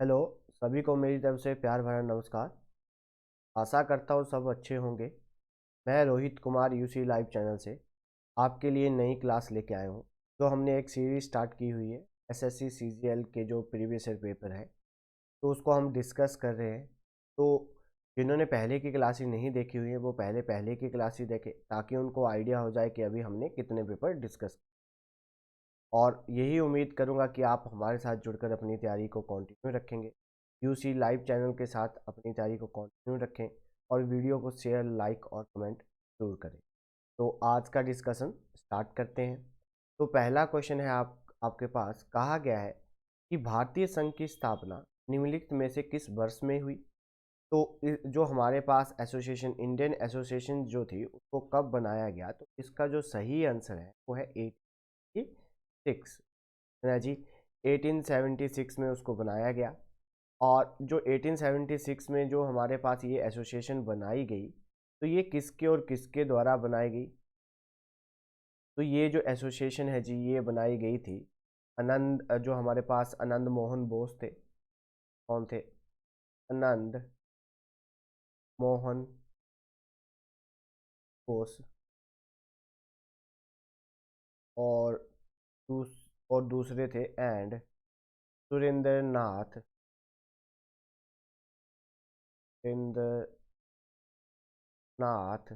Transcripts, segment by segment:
Hello. सभी को मेरी तरफ से प्यार भरा नमस्कार। आशा करता हूँ सब अच्छे होंगे। मैं Rohit Kumar UC live channel से आपके लिए नई क्लास लेके आया हूँ। तो हमने एक सीरीज स्टार्ट की हुई है एसएससी सीजीएल के जो प्रीवियस ईयर पेपर है, तो उसको हम डिस्कस कर रहे हैं। तो जिन्होंने पहले की क्लासेस नहीं देखी हुई है वो पहले पहले की क्लासेस देखें, ताकि उनको आइडिया हो जाए कि अभी हमने कितने पेपर डिस्कस। और यही उम्मीद करूंगा कि आप हमारे साथ जुड़कर अपनी तैयारी को कंटिन्यू रखेंगे। यूसी लाइव चैनल के साथ अपनी तैयारी को कंटिन्यू रखें और वीडियो को शेयर, लाइक और कमेंट जरूर करें। तो आज का डिस्कशन स्टार्ट करते हैं। तो पहला क्वेश्चन है आपके पास, कहा गया है कि भारतीय संघ की स्थापना निम्नलिखित में से किस वर्ष में हुई। तो जो हमारे पास एसोसिएशन, इंडियन एसोसिएशन जो थी उसको कब बनाया गया, तो इसका जो सही आंसर है वो है 86 है जी। 1876 में उसको बनाया गया। और जो 1876 में जो हमारे पास ये एसोसिएशन बनाई गई, तो ये किसके और किसके द्वारा बनाई गई। तो ये जो एसोसिएशन है जी, ये बनाई गई थी जो हमारे पास आनंद मोहन बोस थे। कौन थे? आनंद मोहन बोस। और दूसरे थे एंड सुरेंद्र नाथ, सुरेंद्र नाथ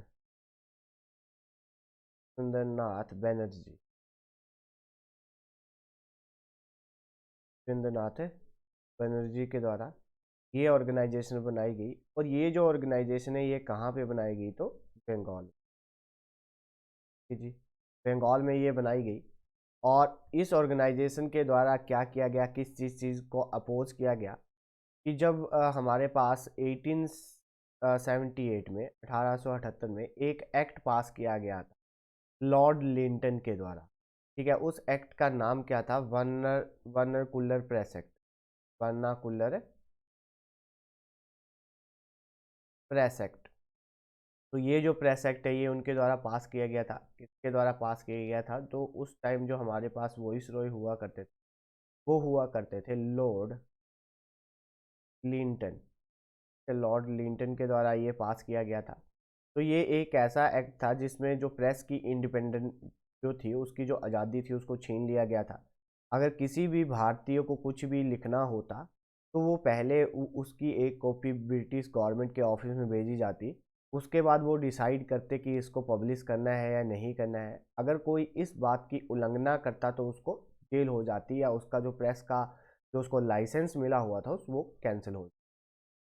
सुंदर नाथ बनर्जी, सुरेंद्र नाथ बनर्जी के द्वारा ये ऑर्गेनाइजेशन बनाई गई। और ये जो ऑर्गेनाइजेशन है ये कहाँ पे बनाई गई, तो बंगाल। जी, बंगाल में ये बनाई गई। और इस ऑर्गेनाइजेशन के द्वारा क्या किया गया, किस चीज़ को अपोज किया गया, कि जब हमारे पास 1878 में 1878 में एक एक्ट पास किया गया था लॉर्ड लिंटन के द्वारा। ठीक है, उस एक्ट का नाम क्या था? Vernacular press act. Vernacular press act. तो ये जो प्रेस एक्ट है ये उनके द्वारा पास किया गया था। किसके द्वारा पास किया गया था? तो उस टाइम जो हमारे पास वॉइस रॉय हुआ करते थे वो हुआ करते थे लॉर्ड लिंटन। लॉर्ड लिंटन के द्वारा ये पास किया गया था। तो ये एक ऐसा एक्ट था जिसमें जो प्रेस की इंडिपेंडेंट जो थी, उसकी जो आज़ादी थी, उसको छीन लिया गया था। अगर किसी भी भारतीय को कुछ भी लिखना होता तो वो पहले उसकी एक कॉपी ब्रिटिश गवर्नमेंट के ऑफिस में भेजी जाती। उसके बाद वो डिसाइड करते कि इसको पब्लिश करना है या नहीं करना है। अगर कोई इस बात की उल्लंघना करता तो उसको जेल हो जाती, या उसका जो प्रेस का जो उसको लाइसेंस मिला हुआ था वो कैंसिल हो।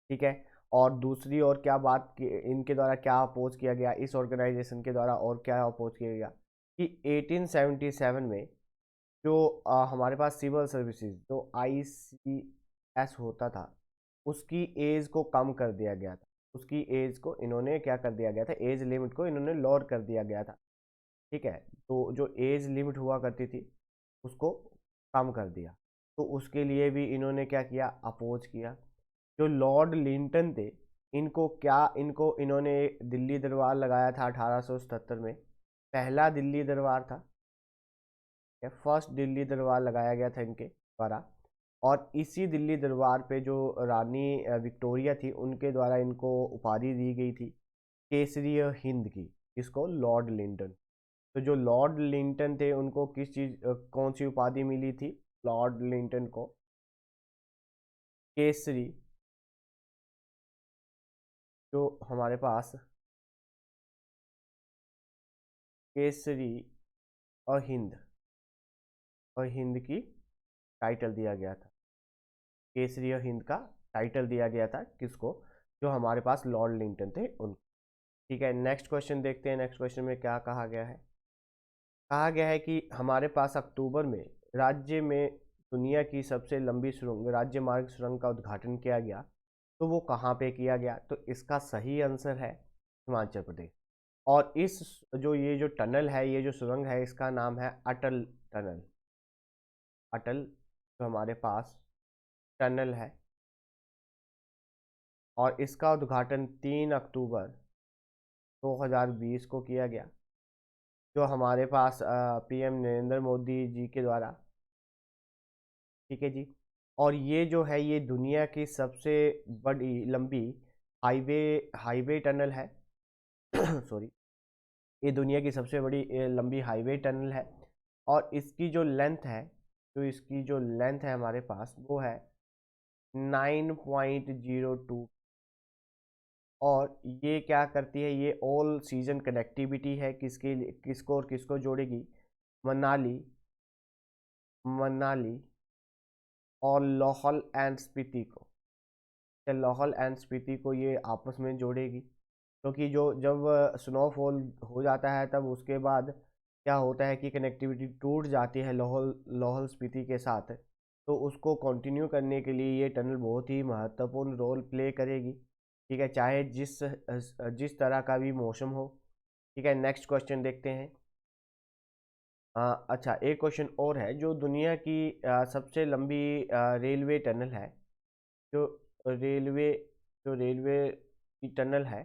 ठीक है। और दूसरी और क्या बात कि इनके द्वारा क्या अपोज किया गया, इस ऑर्गेनाइजेशन के द्वारा और क्या अपोज किया गया, कि 1877 में जो हमारे पास सिविल सर्विसेज जो आईसीएस होता था, उसकी एज को कम कर दिया गया था। उसकी एज को इन्होंने क्या कर दिया गया था, एज लिमिट को इन्होंने लोअर कर दिया गया था। ठीक है। तो जो एज लिमिट हुआ करती थी उसको कम कर दिया। तो उसके लिए भी इन्होंने क्या किया, अपोज किया। जो लॉर्ड लिंटन थे, इनको इन्होंने दिल्ली दरबार लगाया था 1877 में। पहला दिल्ली दरबार था, फर्स्ट दिल्ली दरबार लगाया गया था इनके द्वारा। और इसी दिल्ली दरबार पे जो रानी विक्टोरिया थी उनके द्वारा इनको उपाधि दी गई थी केसरीय हिंद की। इसको लॉर्ड लिंटन। तो जो लॉर्ड लिंटन थे उनको किस चीज कौन सी उपाधि मिली थी? लॉर्ड लिंटन को केसरी, जो हमारे पास केसरी और हिंद की टाइटल दिया गया था। केसरी और हिंद का टाइटल दिया गया था किसको? जो हमारे पास लॉर्ड लिंटन थे उनको। ठीक है, नेक्स्ट क्वेश्चन देखते हैं। नेक्स्ट क्वेश्चन में क्या कहा गया है? कहा गया है कि हमारे पास अक्टूबर में राज्य में दुनिया की सबसे लंबी सुरंग, राज्य मार्ग सुरंग का उद्घाटन किया गया। तो वो कहाँ पे किया गया? तो इसका सही आंसर है हिमाचल प्रदेश। और इस जो ये जो टनल है, ये जो सुरंग है, इसका नाम है अटल टनल। अटल जो हमारे पास टनल है, और इसका उद्घाटन 3 अक्टूबर 2020 को किया गया। जो हमारे पास पीएम नरेंद्र मोदी जी के द्वारा। ठीक है जी। और ये जो है ये दुनिया की सबसे बड़ी लंबी हाईवे हाईवे टनल है। सॉरी, ये दुनिया की सबसे बड़ी लंबी हाईवे टनल है। और इसकी जो लेंथ है, तो इसकी जो लेंथ है हमारे पास वो है 9.02। और ये क्या करती है, ये ऑल सीजन कनेक्टिविटी है, किसके लिए, किसको और किसको जोड़ेगी, मनाली मनाली और लाहौल एंड स्पीति को, लाहौल एंड स्पीति को ये आपस में जोड़ेगी। क्योंकि जो जब स्नोफॉल हो जाता है तब उसके बाद क्या होता है कि कनेक्टिविटी टूट जाती है लाहौल लाहौल स्पीति के साथ। तो उसको कंटिन्यू करने के लिए ये टनल बहुत ही महत्वपूर्ण रोल प्ले करेगी। ठीक है, चाहे जिस तरह का भी मौसम हो। ठीक है, नेक्स्ट क्वेश्चन देखते हैं। अच्छा, एक क्वेश्चन और है, जो दुनिया की सबसे लंबी रेलवे टनल है, जो रेलवे जो रेलवे की टनल है,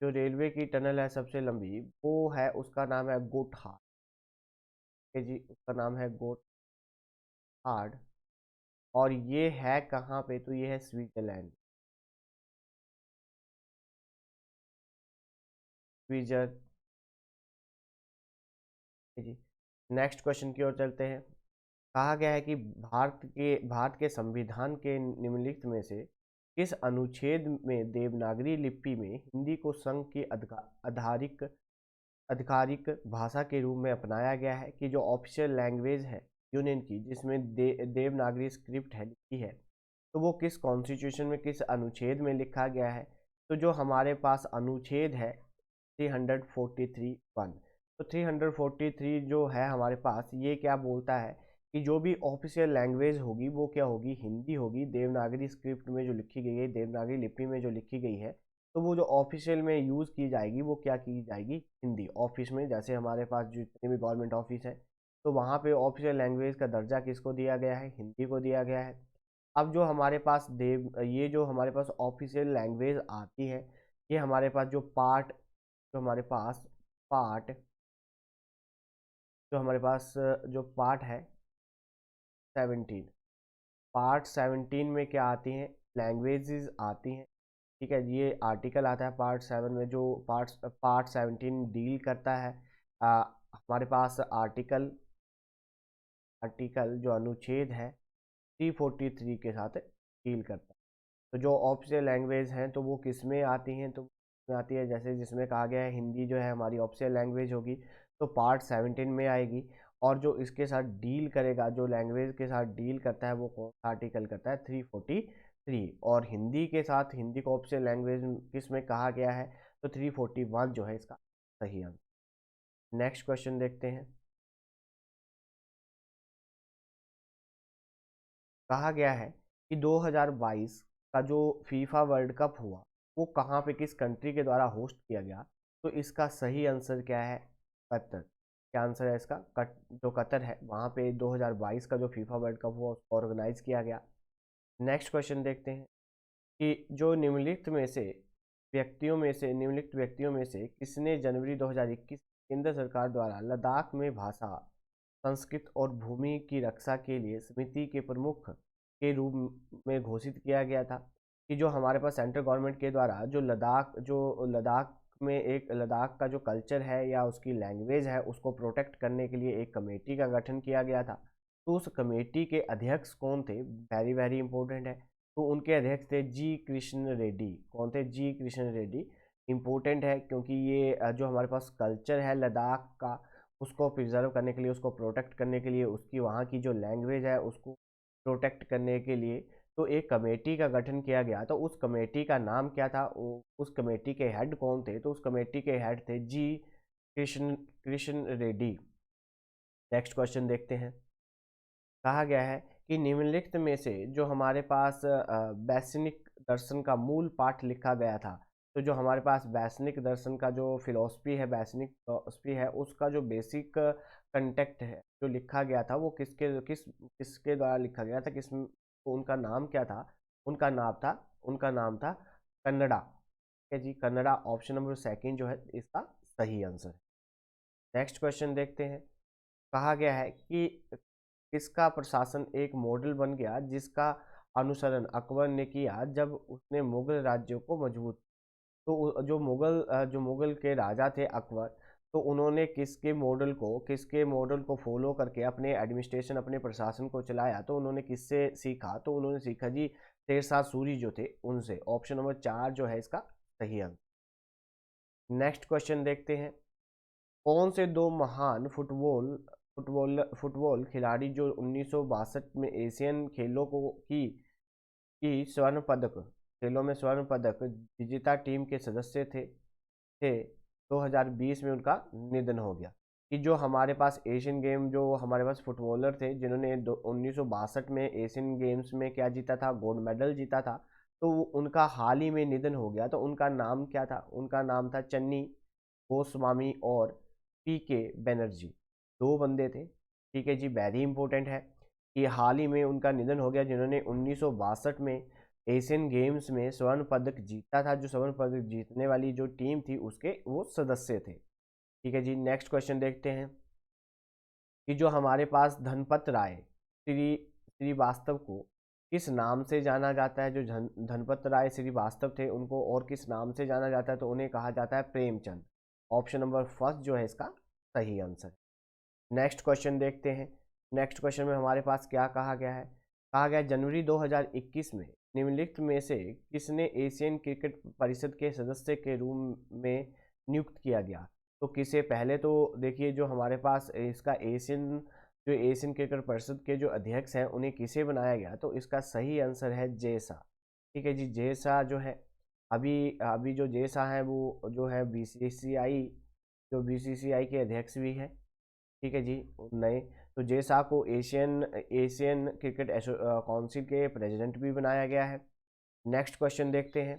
जो रेलवे की टनल है सबसे लंबी, वो है, उसका नाम है गोथार्ड। ठीक है जी, उसका नाम है गोथार्ड। और ये है कहाँ पे, तो ये है स्विट्जरलैंड, स्विट्जर जी। नेक्स्ट क्वेश्चन की ओर चलते हैं। कहा गया है कि भारत के संविधान के निम्नलिखित में से किस अनुच्छेद में देवनागरी लिपि में हिंदी को संघ की आधारिक आधिकारिक भाषा के रूप में अपनाया गया है, कि जो ऑफिशियल लैंग्वेज है यूनियन की, जिसमें देवनागरी स्क्रिप्ट है लिखी है, तो वो किस कॉन्स्टिट्यूशन में, किस अनुच्छेद में लिखा गया है। तो जो हमारे पास अनुच्छेद है 343(1), तो 343 जो है हमारे पास, ये क्या बोलता है कि जो भी ऑफिशियल लैंग्वेज होगी वो क्या होगी, हिंदी होगी। देवनागरी स्क्रिप्ट में जो लिखी गई है, देवनागरी लिपि में जो लिखी गई है, तो वो जो ऑफिशियल में यूज़ की जाएगी वो क्या की जाएगी, हिंदी। ऑफिस में जैसे हमारे पास जितने भी गवर्नमेंट ऑफिस है, तो वहाँ पे ऑफिशियल लैंग्वेज का दर्जा किसको दिया गया है, हिंदी को दिया गया है। अब जो हमारे पास ये जो हमारे पास ऑफिशियल लैंग्वेज आती है, ये हमारे पास जो हमारे पास पार्ट जो हमारे पास जो पार्ट 17 में क्या आती हैं, लैंग्वेजेस आती हैं। ठीक है, ये आर्टिकल आता है पार्ट 7 में, जो पार्ट 17 डील करता है। हमारे पास आर्टिकल आर्टिकल जो अनुच्छेद है 343 के साथ डील करता है। तो जो ऑफिशियल लैंग्वेज हैं तो वो किस में आती हैं, तो में आती है, जैसे जिसमें कहा गया है हिंदी जो है हमारी ऑफिशियल लैंग्वेज होगी, तो पार्ट 17 में आएगी। और जो इसके साथ डील करेगा, जो लैंग्वेज के साथ डील करता है, वो कौन सा आर्टिकल करता है, 343। और हिंदी के साथ, हिंदी को ऑफिशियल लैंग्वेज किस में कहा गया है, तो 341 जो है इसका सही आंसर। नेक्स्ट क्वेश्चन देखते हैं। कहा गया है कि 2022 का जो फीफा वर्ल्ड कप हुआ, वो कहाँ पे, किस कंट्री के द्वारा होस्ट किया गया, तो इसका सही आंसर क्या है, कतर। क्या आंसर है इसका, जो कतर है, वहाँ पे 2022 का जो फीफा वर्ल्ड कप हुआ उसको ऑर्गेनाइज किया गया। नेक्स्ट क्वेश्चन देखते हैं कि जो निम्नलिखित व्यक्तियों में से किसने जनवरी 2021 केंद्र सरकार द्वारा लद्दाख में भाषा, संस्कृत और भूमि की रक्षा के लिए समिति के प्रमुख के रूप में घोषित किया गया था, कि जो हमारे पास सेंट्रल गवर्नमेंट के द्वारा जो लद्दाख में एक लद्दाख का जो कल्चर है या उसकी लैंग्वेज है उसको प्रोटेक्ट करने के लिए एक कमेटी का गठन किया गया था। तो उस कमेटी के अध्यक्ष कौन थे, वेरी वेरी इंपॉर्टेंट है। तो उनके अध्यक्ष थे जी कृष्ण रेड्डी। कौन थे, जी कृष्ण रेड्डी। इंपॉर्टेंट है क्योंकि ये जो हमारे पास कल्चर है लद्दाख का, उसको प्रिजर्व करने के लिए, उसको प्रोटेक्ट करने के लिए, उसकी वहाँ की जो लैंग्वेज है उसको प्रोटेक्ट करने के लिए, तो एक कमेटी का गठन किया गया। तो उस कमेटी का नाम क्या था, उस कमेटी के हेड कौन थे, तो उस कमेटी के हेड थे जी कृष्ण कृष्ण रेड्डी। नेक्स्ट क्वेश्चन देखते हैं। कहा गया है कि निम्नलिखित में से जो हमारे पास वैश्विक दर्शन का मूल पाठ लिखा गया था, तो जो हमारे पास वैश्विक दर्शन का जो फिलॉसफी है, वैश्विक फिलॉसफी है, उसका जो बेसिक कंटेक्ट है जो लिखा गया था, वो किसके द्वारा लिखा गया था, उनका नाम क्या था, उनका नाम था कन्नड़ा। ठीक है जी, कन्नड़ा ऑप्शन नंबर सेकंड जो है इसका सही आंसर। नेक्स्ट क्वेश्चन देखते हैं। कहा गया है कि किसका प्रशासन एक मॉडल बन गया जिसका अनुसरण अकबर ने किया जब उसने मुगल राज्यों को मजबूत। तो जो मुगल के राजा थे अकबर, तो उन्होंने किसके मॉडल को फॉलो करके अपने एडमिनिस्ट्रेशन अपने प्रशासन को चलाया, तो उन्होंने किससे सीखा, तो उन्होंने सीखा जी शेरशाह सूरी जो थे उनसे। ऑप्शन नंबर 4 जो है इसका सही आंसर। नेक्स्ट क्वेश्चन देखते हैं। कौन से दो महान फुटबॉल खिलाड़ी जो 1962 में एशियन खेलों की स्वर्ण पदक खेलों में स्वर्ण पदक विजेता टीम के सदस्य थे 2020 में उनका निधन हो गया। कि जो हमारे पास एशियन गेम जो हमारे पास फुटबॉलर थे जिन्होंने 1962 में एशियन गेम्स में क्या जीता था, गोल्ड मेडल जीता था, तो उनका हाल ही में निधन हो गया। तो उनका नाम क्या था? उनका नाम था चन्नी गोस्वामी और पी के बनर्जी। दो बंदे थे, ठीक है जी। वेरी इंपॉर्टेंट है कि हाल ही में उनका निधन हो गया जिन्होंने 1962 में एशियन गेम्स में स्वर्ण पदक जीता था। जो स्वर्ण पदक जीतने वाली जो टीम थी उसके वो सदस्य थे, ठीक है जी। नेक्स्ट क्वेश्चन देखते हैं कि जो हमारे पास धनपत राय श्रीवास्तव को किस नाम से जाना जाता है? जो धनपत राय श्रीवास्तव थे उनको और किस नाम से जाना जाता है? तो उन्हें कहा जाता है प्रेमचंद। ऑप्शन नंबर फर्स्ट जो है इसका सही आंसर। नेक्स्ट क्वेश्चन देखते हैं। नेक्स्ट क्वेश्चन में हमारे पास क्या कहा गया है? कहा गया जनवरी 2021 में निम्नलिखित में से किसने एशियन क्रिकेट परिषद के सदस्य के रूप में नियुक्त किया गया? तो किसे पहले तो देखिए जो हमारे पास इसका एशियन क्रिकेट परिषद के जो अध्यक्ष हैं उन्हें किसे बनाया गया? तो इसका सही आंसर है जे शाह, ठीक है जी। जे शाह जो है अभी अभी जो जे शाह है वो जो है बीसीसीआई के अध्यक्ष भी है, ठीक है जी। नए तो जे शाह को एशियन एशियन क्रिकेट काउंसिल के प्रेसिडेंट भी बनाया गया है। नेक्स्ट क्वेश्चन देखते हैं।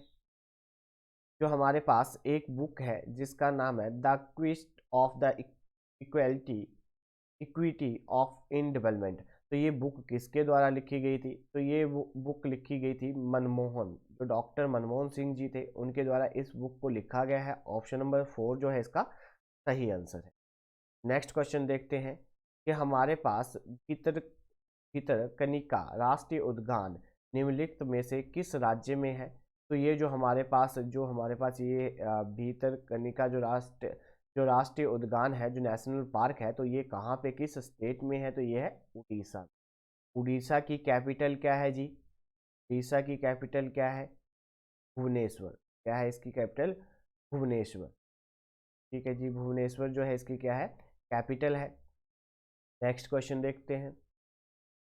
जो हमारे पास एक बुक है जिसका नाम है the quest of the equality equity of in development, तो ये बुक किसके द्वारा लिखी गई थी? तो ये बुक लिखी गई थी जो डॉक्टर मनमोहन सिंह जी थे उनके द्वारा इस बुक को लिखा गया है। ऑप्शन नंबर 4 जो है इसका सही आंसर है। नेक्स्ट क्वेश्चन देखते हैं कि हमारे पास भितरकनिका राष्ट्रीय उद्यान निम्नलिखित में से किस राज्य में है? तो ये जो हमारे पास ये भितरकनिका जो राष्ट्रीय उद्यान है, जो नेशनल पार्क है, तो ये कहाँ पे किस स्टेट में है? तो ये है उड़ीसा। उड़ीसा की कैपिटल क्या है जी? उड़ीसा की कैपिटल क्या है? भुवनेश्वर। क्या है इसकी कैपिटल? भुवनेश्वर, ठीक है जी। भुवनेश्वर जो है इसकी क्या है? कैपिटल है। नेक्स्ट क्वेश्चन देखते हैं।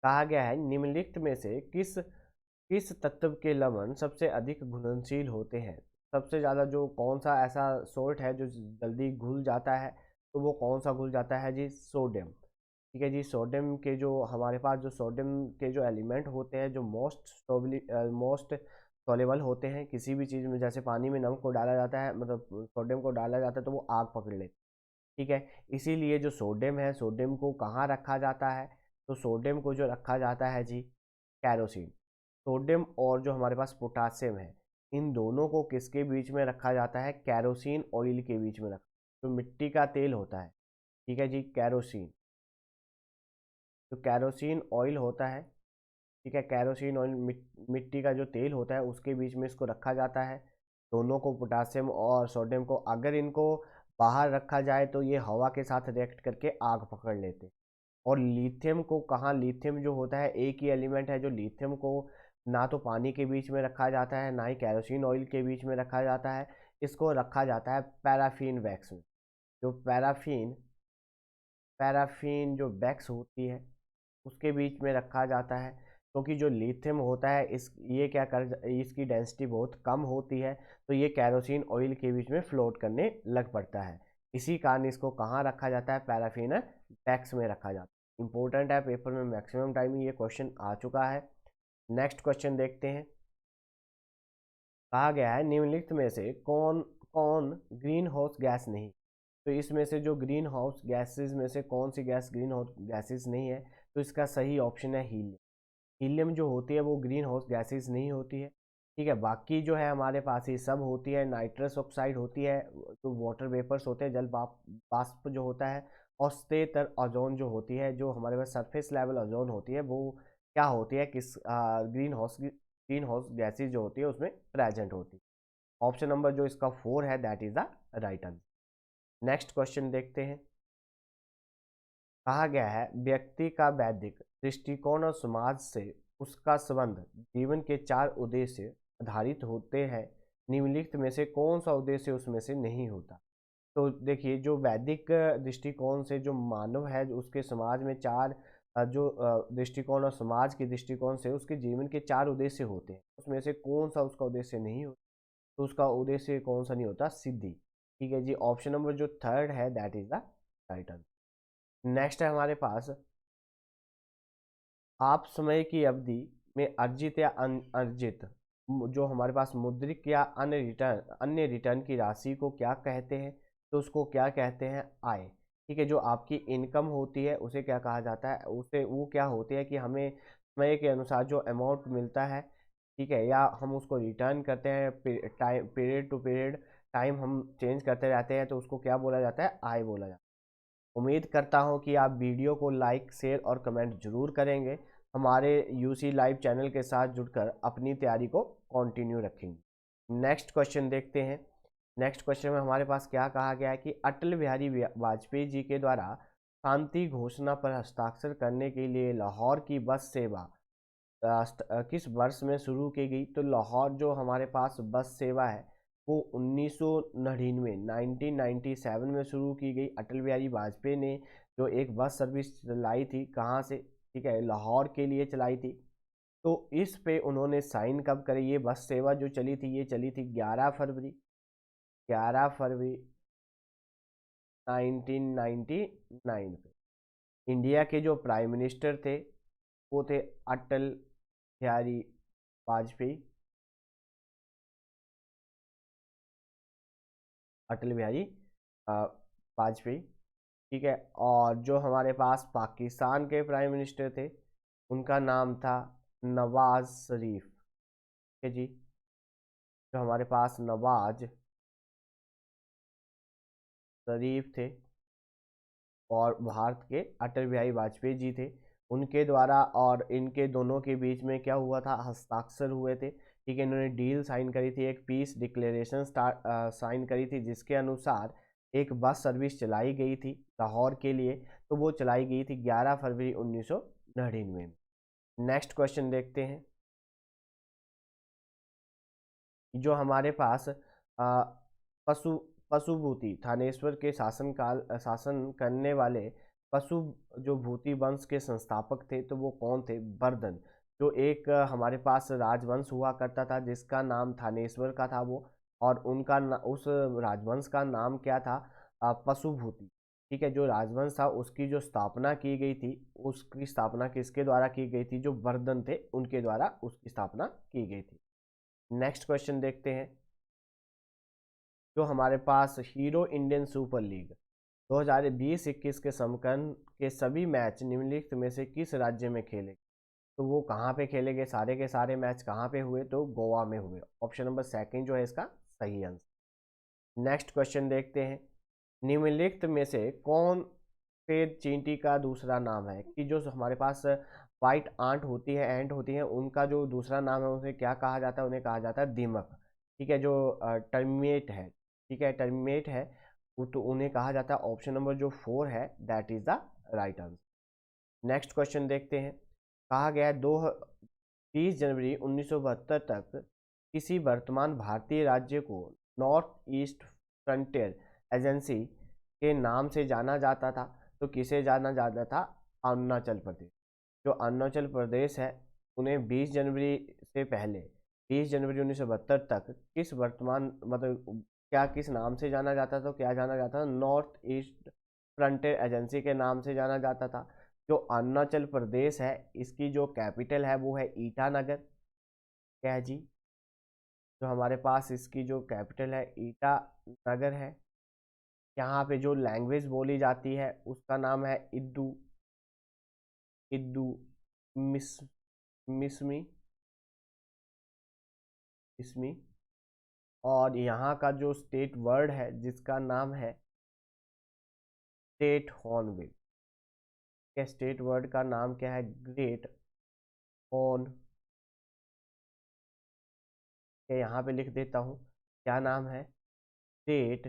कहा गया है निम्नलिखित में से किस किस तत्व के लवण सबसे अधिक घुलनशील होते हैं? सबसे ज़्यादा जो कौन सा ऐसा सोल्ट है जो जल्दी घुल जाता है? तो वो कौन सा घुल जाता है जी? सोडियम, ठीक है जी। सोडियम के जो हमारे पास जो सोडियम के जो एलिमेंट होते हैं जो मोस्ट सॉल्युबल होते हैं किसी भी चीज़ में, जैसे पानी में नमक को डाला जाता है, मतलब सोडियम को डाला जाता है तो वो आग पकड़ लेते हैं, ठीक है। इसीलिए जो सोडियम है, सोडियम को कहाँ रखा जाता है? तो सोडियम को जो रखा जाता है जी कैरोसिन। सोडियम और जो हमारे पास पोटासियम है, इन दोनों को किसके बीच में रखा जाता है? कैरोसिन ऑयल के बीच में रखा। जो मिट्टी का तेल होता है, ठीक है जी, कैरोसिन, जो कैरोसिन ऑयल होता है, ठीक है, कैरोसिन ऑयल मिट्टी का जो तेल होता है उसके बीच में इसको रखा जाता है। दोनों को, पोटासियम और सोडियम को, अगर इनको बाहर रखा जाए तो ये हवा के साथ रिएक्ट करके आग पकड़ लेते। और लिथियम को कहाँ? लिथियम जो होता है एक ही एलिमेंट है जो लिथियम को ना तो पानी के बीच में रखा जाता है ना ही कैरोसिन ऑयल के बीच में रखा जाता है। इसको रखा जाता है पैराफिन वैक्स में। जो पैराफिन जो वैक्स होती है उसके बीच में रखा जाता है, क्योंकि जो लिथियम होता है इसकी डेंसिटी बहुत कम होती है, तो ये कैरोसिन ऑयल के बीच में फ्लोट करने लग पड़ता है। इसी कारण इसको कहाँ रखा जाता है? पैराफिन वैक्स में रखा जाता है। इंपॉर्टेंट है, पेपर में मैक्सिमम टाइम ये क्वेश्चन आ चुका है। नेक्स्ट क्वेश्चन देखते हैं। कहा गया है निम्नलिखित में से कौन कौन ग्रीन हाउस गैस नहीं? तो इसमें से जो ग्रीन हाउस गैसेस में से कौन सी गैस ग्रीन हाउस गैसेस नहीं है? तो इसका सही ऑप्शन है हीलियम। हीलियम जो होती है वो ग्रीन हाउस गैसेस नहीं होती है, ठीक है। बाकी जो है हमारे पास ये सब होती है। नाइट्रस ऑक्साइड होती है, जो वाटर वेपर्स होते हैं, जल वाष्प जो होता है औसतेतर ओजोन जो होती है, जो हमारे पास सरफेस लेवल ओजोन होती है, वो क्या होती है, किस ग्रीन हाउस गैसेज जो होती है उसमें प्रेजेंट होती है। ऑप्शन नंबर जो इसका 4 है that is the right answer. Next question देखते हैं। कहा गया है व्यक्ति का वैदिक दृष्टिकोण और समाज से उसका संबंध जीवन के 4 उद्देश्य आधारित होते हैं, निम्नलिखित में से कौन सा उद्देश्य उसमें से नहीं होता। तो देखिए, जो वैदिक दृष्टिकोण से जो मानव है, जो उसके समाज में 4 जो दृष्टिकोण और समाज के दृष्टिकोण से उसके जीवन के 4 उद्देश्य होते हैं, उसमें से कौन सा उसका उद्देश्य नहीं होता। तो उसका उद्देश्य कौन सा नहीं होता, सिद्धि। ठीक है जी, ऑप्शन नंबर जो 3 है that is the right answer. Next है हमारे पास, आप समय की अवधि में अर्जित या अनअर्जित जो हमारे पास मुद्रिक या अन्य रिटर्न की राशि को क्या कहते हैं। तो उसको क्या कहते हैं, आय। ठीक है, जो आपकी इनकम होती है उसे क्या कहा जाता है, उसे वो क्या होती है कि हमें समय के अनुसार जो अमाउंट मिलता है, ठीक है, या हम उसको रिटर्न करते हैं time, period to period time हम चेंज करते रहते हैं, तो उसको क्या बोला जाता है, आय बोला जाता है। उम्मीद करता हूँ कि आप वीडियो को लाइक शेयर और कमेंट जरूर करेंगे, हमारे यूसी लाइव चैनल के साथ जुड़कर अपनी तैयारी को कंटिन्यू रखेंगे। नेक्स्ट क्वेश्चन देखते हैं। नेक्स्ट क्वेश्चन में हमारे पास क्या कहा गया है कि अटल बिहारी वाजपेयी जी के द्वारा शांति घोषणा पर हस्ताक्षर करने के लिए लाहौर की बस सेवा किस वर्ष में शुरू की गई। तो लाहौर जो हमारे पास बस सेवा है वो 1999 1997 में शुरू की गई। अटल बिहारी वाजपेयी ने जो एक बस सर्विस चलाई थी, कहाँ से, ठीक है, लाहौर के लिए चलाई थी। तो इस पे उन्होंने साइन कब करे, ये बस सेवा जो चली थी ये चली थी 11 फरवरी 1999 पे। इंडिया के जो प्राइम मिनिस्टर थे वो थे अटल बिहारी वाजपेयी, अटल बिहारी अ, वाजपेयी। ठीक है, और जो हमारे पास पाकिस्तान के प्राइम मिनिस्टर थे उनका नाम था नवाज शरीफ। ठीक है जी, जो हमारे पास नवाज शरीफ थे और भारत के अटल बिहारी वाजपेयी जी थे, उनके द्वारा, और इनके दोनों के बीच में क्या हुआ था, हस्ताक्षर हुए थे। ठीक है, इन्होंने डील साइन करी थी, एक पीस डिक्लेरेशन साइन करी थी, जिसके अनुसार एक बस सर्विस चलाई गई थी लाहौर के लिए। तो वो चलाई गई थी 11 फरवरी 1999 में। नेक्स्ट क्वेश्चन देखते हैं। जो हमारे पास पशु पशुभूति थानेश्वर के शासन करने वाले पशु जो भूति वंश के संस्थापक थे, तो वो कौन थे, बर्धन। जो एक हमारे पास राजवंश हुआ करता था जिसका नाम थानेश्वर का था वो, और उस राजवंश का नाम क्या था, पशुभूति। ठीक है, जो राजवंश था उसकी जो स्थापना की गई थी, उसकी स्थापना किसके द्वारा की गई थी, जो बर्धन थे उनके द्वारा उसकी स्थापना की गई थी। नेक्स्ट क्वेश्चन देखते हैं। जो हमारे पास हीरो इंडियन सुपर लीग 2020-21 के समकन के सभी मैच निम्नलिखित में से किस राज्य में खेले। तो वो कहाँ पे खेले गए, सारे के सारे मैच कहाँ पे हुए, तो गोवा में हुए। ऑप्शन नंबर सेकंड जो है इसका सही आंसर। नेक्स्ट क्वेश्चन देखते हैं। निम्नलिखित में से कौन सफेद चींटी का दूसरा नाम है, कि जो हमारे पास व्हाइट आंट होती है, एंट होती है, उनका जो दूसरा नाम है उसे क्या कहा जाता है, उन्हें कहा जाता है दीमक। ठीक है, जो टर्मिनेट है, ठीक है, टर्मिनेट है, वो तो उन्हें कहा जाता है। ऑप्शन नंबर जो 4 है that is the right answer. Next question देखते हैं। कहा गया है 30 जनवरी 1972 तक किसी वर्तमान भारतीय राज्य को नॉर्थ ईस्ट फ्रंटियर एजेंसी के नाम से जाना जाता था। तो किसे जाना जाता था, अरुणाचल प्रदेश। जो अरुणाचल प्रदेश है उन्हें 20 जनवरी से पहले 20 जनवरी 1972 तक किस वर्तमान मतलब क्या किस नाम से जाना जाता था, तो क्या जाना जाता था, नॉर्थ ईस्ट फ्रंटियर एजेंसी के नाम से जाना जाता था। जो अरुणाचल प्रदेश है इसकी जो कैपिटल है वो है ईटानगर। क्या है जी, जो हमारे पास इसकी जो कैपिटल है ईटानगर है। यहाँ पे जो लैंग्वेज बोली जाती है उसका नाम है इद्दू, इद्दू मिस मिसमी इसमी। और यहाँ का जो स्टेट वर्ड है जिसका नाम है ग्रेट हॉर्नबिल। क्या स्टेट वर्ड का नाम क्या है? Great horn. यहाँ पे लिख देता हूँ, क्या नाम है? Great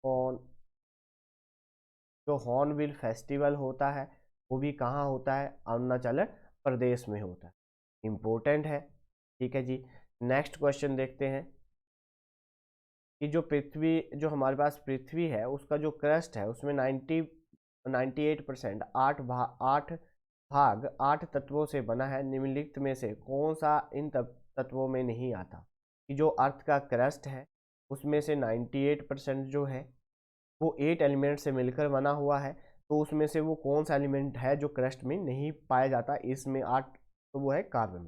horn. जो हॉर्नबिल फेस्टिवल होता है वो भी कहाँ होता है? अरुणाचल प्रदेश में होता है। इम्पोर्टेंट है। ठीक है जी। नेक्स्ट क्वेश्चन देखते हैं कि जो पृथ्वी, जो हमारे पास पृथ्वी है उसका जो क्रस्ट है उसमें 98%, 8 तत्वों से बना है। निम्नलिखित में से कौन सा इन तत्वों में नहीं आता? कि जो अर्थ का क्रस्ट है उसमें से 98% जो है वो 8 एलिमेंट से मिलकर बना हुआ है। तो उसमें से वो कौन सा एलिमेंट है जो क्रस्ट में नहीं पाया जाता? इसमें 8, तो वो है कार्बन।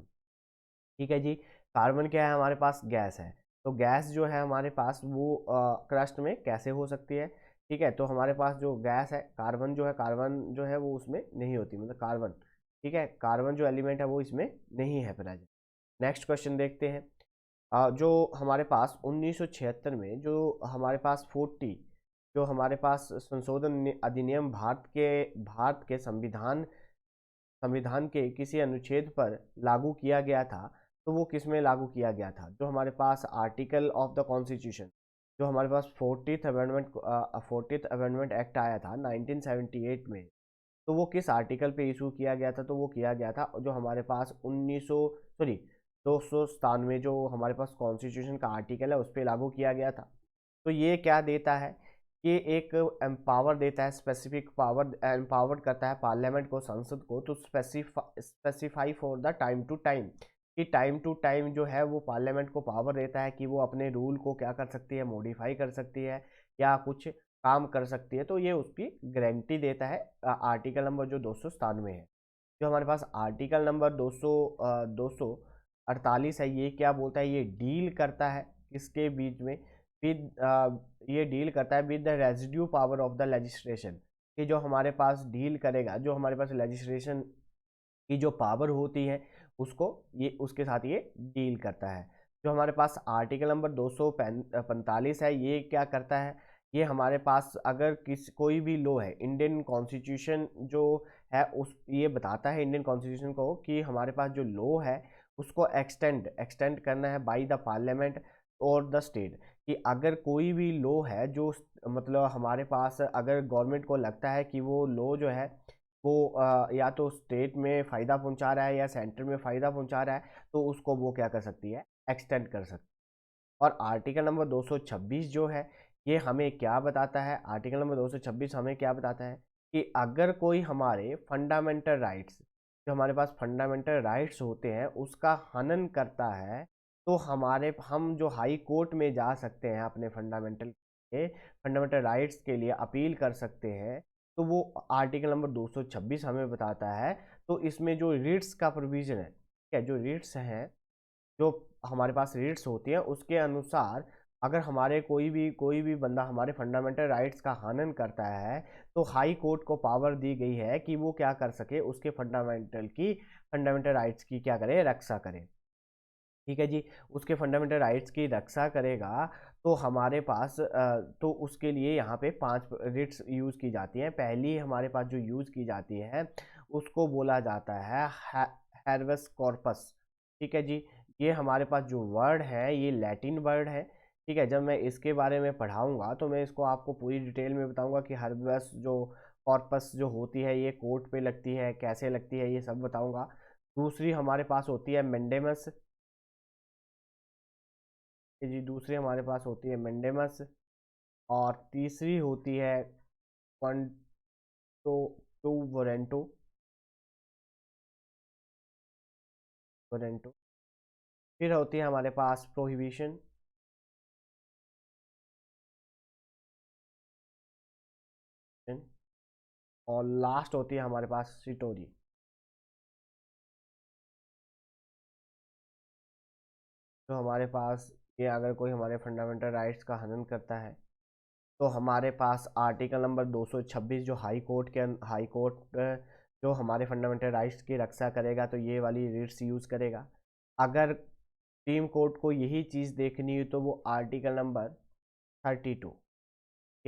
ठीक है जी। कार्बन क्या है? हमारे पास गैस है। तो गैस जो है हमारे पास वो क्रस्ट में कैसे हो सकती है? ठीक है, तो हमारे पास जो गैस है, कार्बन जो है, कार्बन जो है वो उसमें नहीं होती, मतलब कार्बन। ठीक है, कार्बन जो एलिमेंट है वो इसमें नहीं है प्रेजेंट। नेक्स्ट क्वेश्चन देखते हैं। जो हमारे पास 1976 में जो हमारे पास 40, जो हमारे पास संशोधन अधिनियम भारत के संविधान संविधान के किसी अनुच्छेद पर लागू किया गया था, तो वो किस में लागू किया गया था? जो हमारे पास आर्टिकल ऑफ द कॉन्स्टिट्यूशन, जो हमारे पास 40th अमेंडमेंट एक्ट आया था 1978 में, तो वो किस आर्टिकल पे इशू किया गया था? तो वो किया गया था जो हमारे पास 297 जो हमारे पास कॉन्स्टिट्यूशन का आर्टिकल है उस पर लागू किया गया था। तो ये क्या देता है? ये एक एम्पावर देता है, स्पेसिफिक पावर एम्पावर्ड करता है पार्लियामेंट को, संसद को, तो specify for the time to time, कि टाइम टू टाइम जो है वो पार्लियामेंट को पावर देता है कि वो अपने रूल को क्या कर सकती है? मॉडिफाई कर सकती है या कुछ काम कर सकती है। तो ये उसकी गारंटी देता है आर्टिकल नंबर जो 297 है। जो हमारे पास आर्टिकल नंबर 248 है, ये क्या बोलता है? ये डील करता है किसके बीच में? ये डील करता है with the residue power of the legislation, कि जो हमारे पास डील करेगा, जो हमारे पास लेजिस्लेशन की जो पावर होती है उसको, ये उसके साथ ये डील करता है। जो हमारे पास आर्टिकल नंबर 245 है, ये क्या करता है? ये हमारे पास अगर कोई भी लॉ है, इंडियन कॉन्स्टिट्यूशन जो है उस ये बताता है इंडियन कॉन्स्टिट्यूशन को कि हमारे पास जो लॉ है उसको एक्सटेंड करना है बाय द पार्लियामेंट और द स्टेट। कि अगर कोई भी लॉ है जो मतलब हमारे पास अगर गवर्नमेंट को लगता है कि वो लॉ जो है वो या तो स्टेट में फ़ायदा पहुंचा रहा है या सेंटर में फ़ायदा पहुंचा रहा है, तो उसको वो क्या कर सकती है? एक्सटेंड कर सकती है। और आर्टिकल नंबर 226 जो है ये हमें क्या बताता है? आर्टिकल नंबर 226 हमें क्या बताता है? कि अगर कोई हमारे फंडामेंटल राइट्स, जो हमारे पास फंडामेंटल राइट्स होते हैं उसका हनन करता है, तो हम जो हाई कोर्ट में जा सकते हैं अपने फंडामेंटल राइट्स के लिए अपील कर सकते हैं। तो वो आर्टिकल नंबर 226 हमें बताता है। तो इसमें जो रिट्स का प्रोविजन है, ठीक है, जो रिट्स हैं, जो हमारे पास रिट्स होती है उसके अनुसार अगर हमारे कोई भी बंदा हमारे फंडामेंटल राइट्स का हनन करता है, तो हाई कोर्ट को पावर दी गई है कि वो क्या कर सके? उसके फंडामेंटल राइट्स की क्या करे? रक्षा करे। ठीक है जी। उसके फंडामेंटल राइट्स की रक्षा करेगा। तो हमारे पास तो उसके लिए यहाँ पे 5 रिट्स यूज़ की जाती हैं। पहली हमारे पास जो यूज़ की जाती है उसको बोला जाता है हैर्बस कॉर्पस। ठीक है जी। ये हमारे पास जो वर्ड है ये लैटिन वर्ड है। ठीक है, जब मैं इसके बारे में पढ़ाऊँगा तो मैं इसको आपको पूरी डिटेल में बताऊँगा कि हर्बस जो कॉर्पस जो होती है ये कोर्ट पे लगती है, कैसे लगती है, ये सब बताऊँगा। दूसरी हमारे पास होती है मेंडेमस। जी, दूसरी हमारे पास होती है मेंडेमस। और तीसरी होती है क्वांटो टू वोरेंटो वोरेंटो। फिर होती है हमारे पास प्रोहिबिशन। और लास्ट होती है हमारे पास सिटोरी। तो हमारे पास ये अगर कोई हमारे फंडामेंटल राइट्स का हनन करता है तो हमारे पास आर्टिकल नंबर 226 जो हाई कोर्ट जो हमारे फंडामेंटल राइट्स की रक्षा करेगा, तो ये वाली रिट्स यूज़ करेगा। अगर सुप्रीम कोर्ट को यही चीज़ देखनी है तो वो आर्टिकल नंबर 32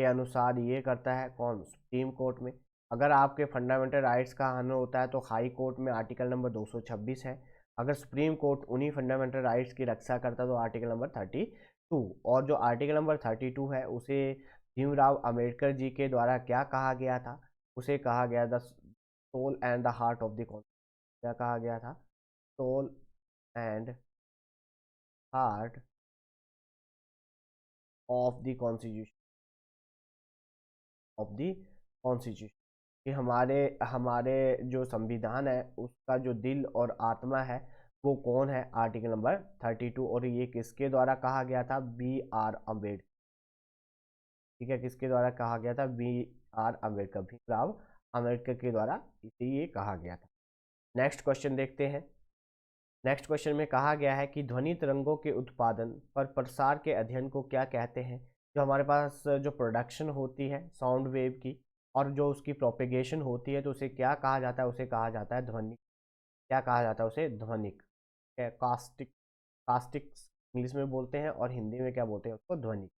के अनुसार ये करता है कौन? सुप्रीम कोर्ट में। अगर आपके फंडामेंटल राइट्स का हनन होता है तो हाई कोर्ट में आर्टिकल नंबर 226 है। अगर सुप्रीम कोर्ट उन्हीं फंडामेंटल राइट्स की रक्षा करता है तो आर्टिकल नंबर 32। और जो आर्टिकल नंबर 32 है उसे भीमराव अंबेडकर जी के द्वारा क्या कहा गया था? उसे कहा गया the soul and the heart of the constitution. क्या कहा गया था? Soul and heart of the constitution, of the constitution. कि हमारे हमारे जो संविधान है उसका जो दिल और आत्मा है वो कौन है? Article number 32। और ये किसके द्वारा कहा गया था? B.R. अम्बेडकर। ठीक है, किसके द्वारा कहा गया था? B.R. अम्बेडकर, भीमराव अम्बेडकर के द्वारा इसे ये कहा गया था। नेक्स्ट क्वेश्चन देखते हैं। नेक्स्ट क्वेश्चन में कहा गया है कि ध्वनि तरंगों के उत्पादन पर प्रसार के अध्ययन को क्या कहते हैं? जो हमारे पास जो प्रोडक्शन होती है साउंड वेव की और जो उसकी प्रोपेगेशन होती है तो उसे क्या कहा जाता है? उसे कहा जाता है ध्वनिक। क्या कहा जाता है उसे? ध्वनिक। कास्टिक, कास्टिक्स इंग्लिश में बोलते हैं और हिंदी में क्या बोलते हैं उसको? ध्वनिक।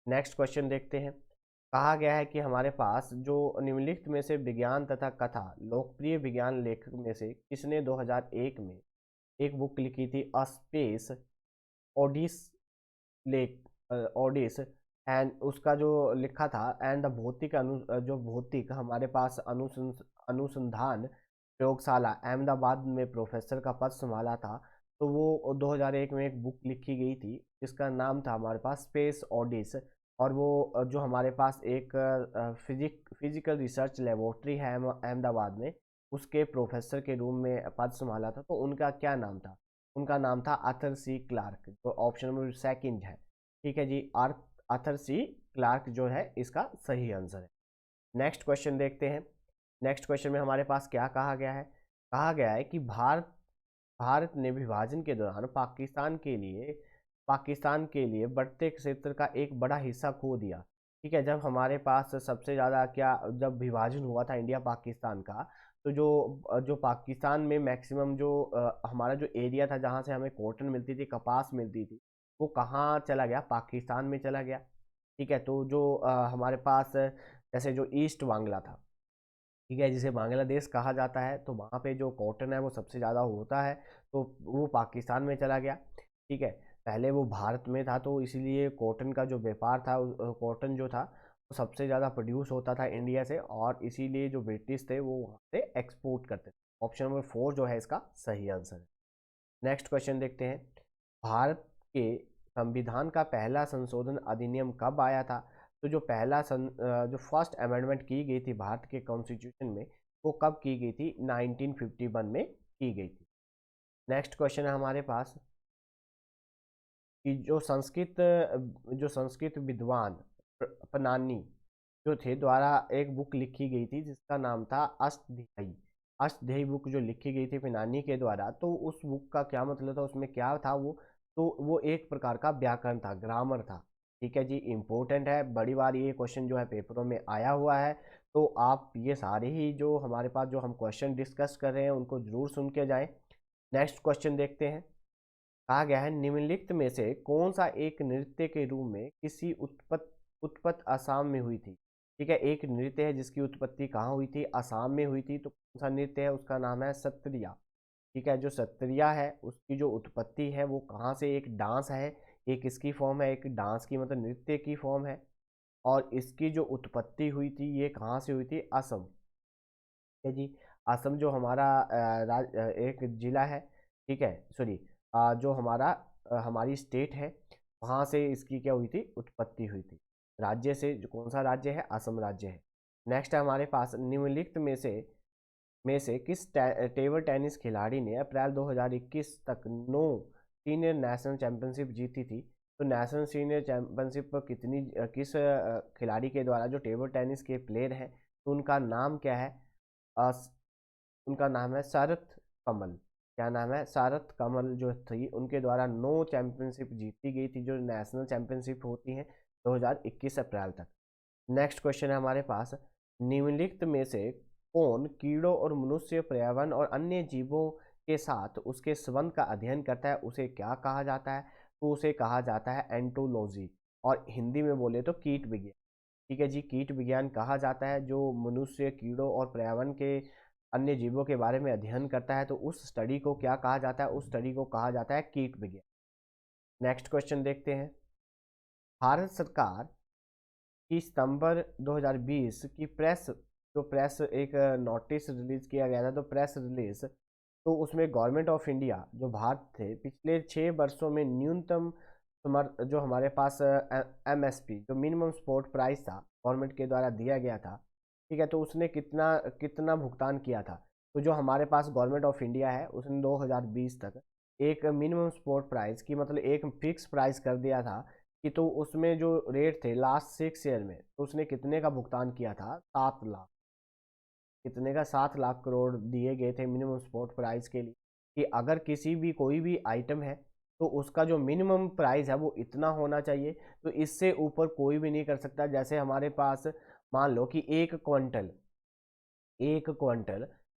नेक्स्ट क्वेश्चन देखते हैं। कहा गया है कि हमारे पास जो निम्नलिखित में से विज्ञान तथा कथा लोकप्रिय विज्ञान लेखक में से किसने 2001 में एक बुक लिखी थी? अ स्पेस ओडिस लेक ओडिस एंड उसका जो लिखा था एंड द भौतिक जो भौतिक हमारे पास अनुसंधान प्रयोगशाला अहमदाबाद में प्रोफेसर का पद संभाला था। तो वो 2001 में एक बुक लिखी गई थी जिसका नाम था हमारे पास स्पेस ओडिस। और वो जो हमारे पास एक फिजिकल रिसर्च लेबोरेटरी है अहमदाबाद में, उसके प्रोफेसर के रूम में पद संभाला था। तो उनका क्या नाम था? उनका नाम था आर्थर सी क्लार्क, जो ऑप्शन नंबर सेकंड है। ठीक है जी, आर्थर सी क्लार्क जो है इसका सही आंसर है। नेक्स्ट क्वेश्चन देखते हैं। नेक्स्ट क्वेश्चन में हमारे पास क्या कहा गया है? कहा गया है कि भारत ने विभाजन के दौरान पाकिस्तान के लिए बढ़ते क्षेत्र का एक बड़ा हिस्सा खो दिया। ठीक है, जब हमारे पास सबसे ज़्यादा जब विभाजन हुआ था इंडिया पाकिस्तान का, तो जो पाकिस्तान में मैक्सिमम जो हमारा जो एरिया था जहाँ से हमें कॉटन मिलती थी, कपास मिलती थी, वो कहाँ चला गया? पाकिस्तान में चला गया। ठीक है, तो जो हमारे पास जैसे जो ईस्ट बांग्ला था, ठीक है, जिसे बांग्लादेश कहा जाता है, तो वहाँ पे जो कॉटन है वो सबसे ज़्यादा होता है, तो वो पाकिस्तान में चला गया। ठीक है, पहले वो भारत में था तो इसीलिए कॉटन का जो व्यापार था, कॉटन जो था वो सबसे ज़्यादा प्रोड्यूस होता था इंडिया से, और इसीलिए जो ब्रिटिश थे वो वहाँ से एक्सपोर्ट करते थे। ऑप्शन नंबर 4 जो है इसका सही आंसर है। नेक्स्ट क्वेश्चन देखते हैं। भारत के संविधान का पहला संशोधन अधिनियम कब आया था? तो जो फर्स्ट अमेंडमेंट की गई थी भारत के कॉन्स्टिट्यूशन में, वो कब की गई थी? 1951 में की गई थी। नेक्स्ट क्वेश्चन है हमारे पास कि जो संस्कृत विद्वान पन्नानी जो थे द्वारा एक बुक लिखी गई थी जिसका नाम था अष्टध्यायी। अष्टध्यायी बुक जो लिखी गई थी पन्नानी के द्वारा, तो उस बुक का क्या मतलब था? उसमें क्या था वो? तो वो एक प्रकार का व्याकरण था, ग्रामर था। ठीक है जी, इम्पोर्टेंट है, बड़ी बार ये क्वेश्चन जो है पेपरों में आया हुआ है। तो आप ये सारे ही जो हमारे पास जो हम क्वेश्चन डिस्कस कर रहे हैं उनको जरूर सुन के जाएं। नेक्स्ट क्वेश्चन देखते हैं। कहा गया है निम्नलिखित में से कौन सा एक नृत्य के रूप में किसी उत्पत्ति असम में हुई थी? ठीक है, एक नृत्य है जिसकी उत्पत्ति कहाँ हुई थी? असम में हुई थी। तो कौन सा नृत्य है? उसका नाम है सत्रिया। ठीक है, जो सत्रिया है उसकी जो उत्पत्ति है वो कहाँ से? एक डांस है, एक किसकी फॉर्म है? एक डांस की, मतलब नृत्य की फॉर्म है। और इसकी जो उत्पत्ति हुई थी ये कहाँ से हुई थी? असम। है जी, असम जो हमारा एक जिला है, ठीक है, सॉरी, जो हमारी स्टेट है, वहाँ से इसकी क्या हुई थी? उत्पत्ति हुई थी। राज्य से जो कौन सा राज्य है? असम राज्य है। नेक्स्ट है हमारे पास निम्नलिखित में से किस टेबल टेनिस खिलाड़ी ने अप्रैल 2021 तक 9 सीनियर नेशनल चैंपियनशिप जीती थी? तो नेशनल सीनियर चैंपियनशिप किस खिलाड़ी के द्वारा, जो टेबल टेनिस के प्लेयर हैं, तो उनका नाम क्या है? अस- उनका नाम है शरत कमल। क्या नाम है? शरत कमल जो थी उनके द्वारा 9 चैंपियनशिप जीती गई थी, जो नेशनल चैंपियनशिप होती हैं 2021 अप्रैल तक। नेक्स्ट क्वेश्चन है हमारे पास। निम्नलिखित में से कौन कीड़ों और मनुष्य, पर्यावरण और अन्य जीवों के साथ उसके संबंध का अध्ययन करता है? उसे क्या कहा जाता है? तो उसे कहा जाता है एंटोलॉजी, और हिंदी में बोले तो कीट विज्ञान। ठीक है जी, कीट विज्ञान कहा जाता है जो मनुष्य, कीड़ों और पर्यावरण के अन्य जीवों के बारे में अध्ययन करता है। तो उस स्टडी को क्या कहा जाता है? उस स्टडी को कहा जाता है कीट विज्ञान। नेक्स्ट क्वेश्चन देखते हैं। भारत सरकार की सितंबर 2020 की प्रेस एक नोटिस रिलीज किया गया था, तो प्रेस रिलीज, तो उसमें गवर्नमेंट ऑफ इंडिया जो भारत थे पिछले 6 वर्षों में न्यूनतम जो हमारे पास एमएसपी जो मिनिमम सपोर्ट प्राइस था गवर्नमेंट के द्वारा दिया गया था, ठीक है, तो उसने कितना कितना भुगतान किया था? तो जो हमारे पास गवर्नमेंट ऑफ इंडिया है उसने 2020 तक एक मिनिमम सपोर्ट प्राइस की मतलब एक फिक्स प्राइस कर दिया था कि तो उसमें जो रेट थे लास्ट 6 ईयर में, तो उसने कितने का भुगतान किया था? 7 लाख। कितने का? 7 लाख करोड़ दिए गए थे मिनिमम सपोर्ट प्राइस के लिए कि अगर किसी भी कोई भी आइटम है तो उसका जो मिनिमम प्राइस है वो इतना होना चाहिए, तो इससे ऊपर कोई भी नहीं कर सकता। जैसे हमारे पास मान लो कि 1 क्विंटल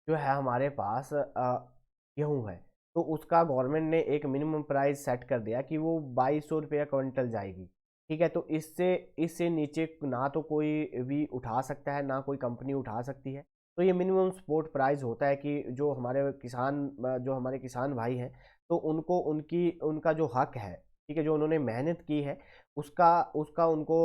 जो है हमारे पास गेहूं है, तो उसका गवर्नमेंट ने एक मिनिमम प्राइस सेट कर दिया कि वो 2200 रुपया क्विंटल जाएगी। ठीक है, तो इससे इससे नीचे ना तो कोई भी उठा सकता है, ना कोई कंपनी उठा सकती है। तो ये मिनिमम सपोर्ट प्राइस होता है कि जो हमारे किसान भाई हैं, तो उनको उनका जो हक है, ठीक है, जो उन्होंने मेहनत की है उसका उसका उनको